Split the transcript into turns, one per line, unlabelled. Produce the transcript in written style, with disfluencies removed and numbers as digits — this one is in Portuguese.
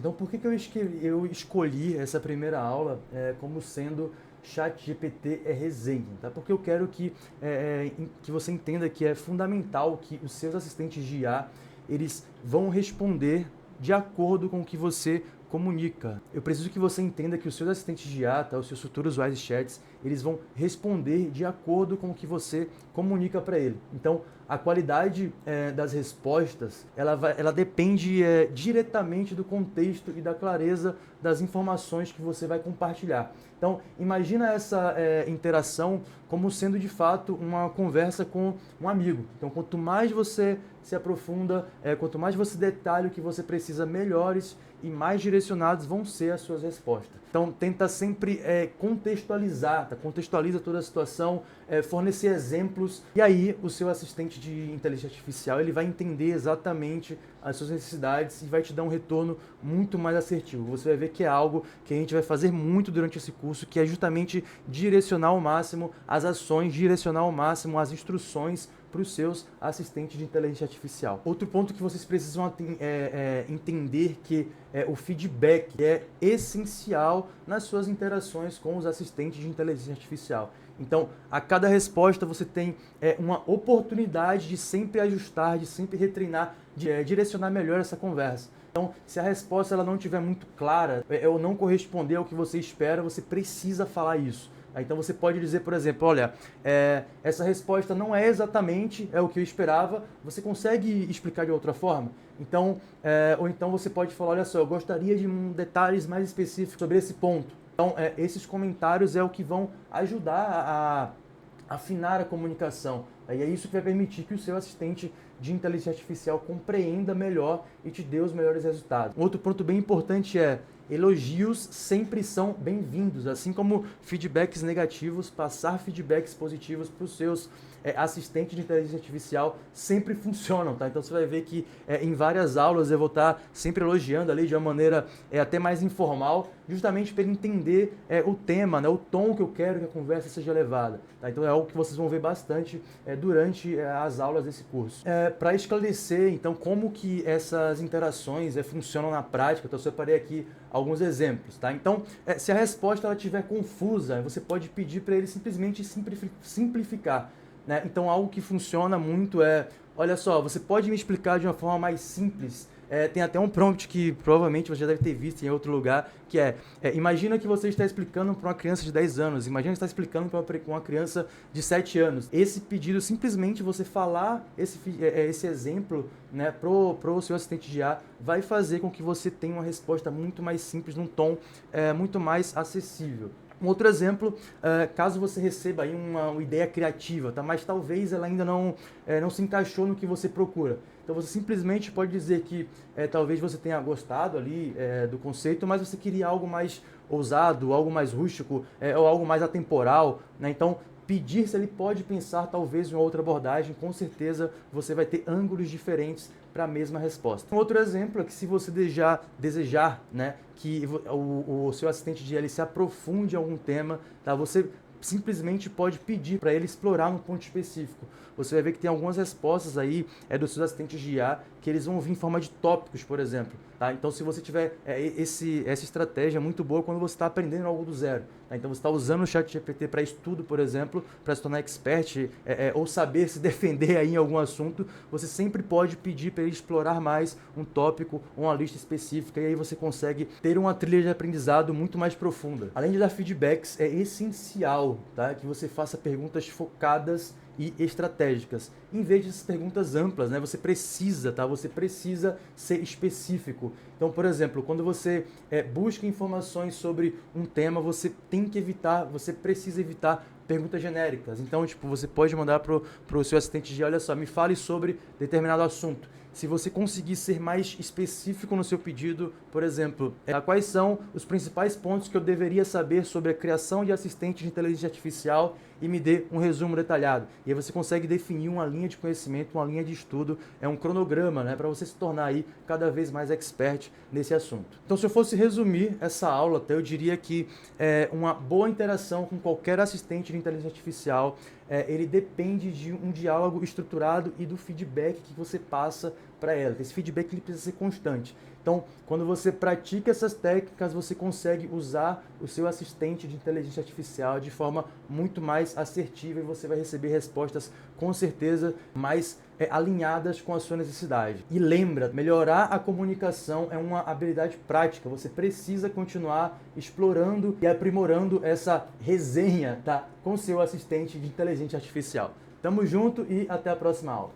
Então, por que que eu escolhi essa primeira aula como sendo ChatGPT é resenha? Tá? Porque eu quero que você entenda que é fundamental que os seus assistentes de IA eles vão responder de acordo com o que você comunica. Eu preciso que você entenda que os seus assistentes de IA, tá, os seus futuros wise chats, eles vão responder de acordo com o que você comunica para ele. Então, a qualidade das respostas, ela depende diretamente do contexto e da clareza das informações que você vai compartilhar. Então, imagina essa interação como sendo de fato uma conversa com um amigo. Então, quanto mais você se aprofunda, quanto mais você detalha o que você precisa, melhores e mais direcionados vão ser as suas respostas. Então, tenta sempre contextualizar, tá? Contextualiza toda a situação, fornecer exemplos, e aí o seu assistente de inteligência artificial ele vai entender exatamente as suas necessidades e vai te dar um retorno muito mais assertivo. Você vai ver que é algo que a gente vai fazer muito durante esse curso, que é justamente direcionar ao máximo as ações, direcionar ao máximo as instruções para os seus assistentes de inteligência artificial. Outro ponto que vocês precisam entender que o feedback é essencial nas suas interações com os assistentes de inteligência artificial. Então, a cada resposta você tem uma oportunidade de sempre ajustar, de sempre retreinar, de direcionar melhor essa conversa. Então, se a resposta ela não estiver muito clara ou não corresponder ao que você espera, você precisa falar isso. Então você pode dizer, por exemplo, olha, essa resposta não é exatamente o que eu esperava, você consegue explicar de outra forma? Então, ou então você pode falar, olha só, eu gostaria de detalhes mais específicos sobre esse ponto. Então, esses comentários é o que vão ajudar a afinar a comunicação. E é isso que vai permitir que o seu assistente de inteligência artificial compreenda melhor e te dê os melhores resultados. Um outro ponto bem importante é elogios sempre são bem-vindos, assim como feedbacks negativos, passar feedbacks positivos para os seus assistentes de inteligência artificial sempre funcionam, tá? Então você vai ver que em várias aulas eu vou estar sempre elogiando ali de uma maneira até mais informal, justamente para ele entender o tema, né, o tom que eu quero que a conversa seja levada. Tá? Então é algo que vocês vão ver bastante durante as aulas desse curso. Para esclarecer, então, como que essas interações funcionam na prática, então eu separei aqui alguns exemplos, tá? Então, se a resposta ela estiver confusa, você pode pedir para ele simplesmente simplificar, né? Então, algo que funciona muito olha só, você pode me explicar de uma forma mais simples? Tem até um prompt que provavelmente você já deve ter visto em outro lugar, que imagina que você está explicando para uma criança de 10 anos, imagina que você está explicando para uma criança de 7 anos. Esse pedido, simplesmente você falar esse exemplo, né, pro seu assistente de IA, vai fazer com que você tenha uma resposta muito mais simples, num tom muito mais acessível. Um outro exemplo, caso você receba aí uma ideia criativa, tá? Mas talvez ela ainda não se encaixou no que você procura. Então você simplesmente pode dizer que talvez você tenha gostado ali do conceito, mas você queria algo mais ousado, algo mais rústico ou algo mais atemporal, né? Então pedir se ele pode pensar talvez em uma outra abordagem, com certeza você vai ter ângulos diferentes para a mesma resposta. Um outro exemplo é que se você desejar, né, que o seu assistente de IA ele se aprofunde em algum tema, tá? Você simplesmente pode pedir para ele explorar um ponto específico. Você vai ver que tem algumas respostas aí dos seus assistentes de IA que eles vão vir em forma de tópicos, por exemplo. Tá? Então, se você tiver essa estratégia é muito boa quando você está aprendendo algo do zero. Tá? Então, você está usando o ChatGPT para estudo, por exemplo, para se tornar expert ou saber se defender aí em algum assunto, você sempre pode pedir para ele explorar mais um tópico ou uma lista específica e aí você consegue ter uma trilha de aprendizado muito mais profunda. Além de dar feedbacks, é essencial, tá, que você faça perguntas focadas e estratégicas, em vez dessas perguntas amplas, né? Você precisa, tá? Você precisa ser específico. Então, por exemplo, quando você busca informações sobre um tema, você precisa evitar perguntas genéricas. Então, tipo, você pode mandar pro seu assistente de, olha só, me fale sobre determinado assunto. Se você conseguir ser mais específico no seu pedido, por exemplo, quais são os principais pontos que eu deveria saber sobre a criação de assistente de inteligência artificial e me dê um resumo detalhado. E aí você consegue definir uma linha de conhecimento, uma linha de estudo, um cronograma, né, para você se tornar aí cada vez mais expert nesse assunto. Então, se eu fosse resumir essa aula, eu diria que uma boa interação com qualquer assistente de inteligência artificial ele depende de um diálogo estruturado e do feedback que você passa para ela. Esse feedback ele precisa ser constante. Então, quando você pratica essas técnicas, você consegue usar o seu assistente de inteligência artificial de forma muito mais assertiva e você vai receber respostas, com certeza, mais alinhadas com a sua necessidade. E lembra, melhorar a comunicação é uma habilidade prática. Você precisa continuar explorando e aprimorando essa resenha, tá, com o seu assistente de inteligência artificial. Tamo junto e até a próxima aula.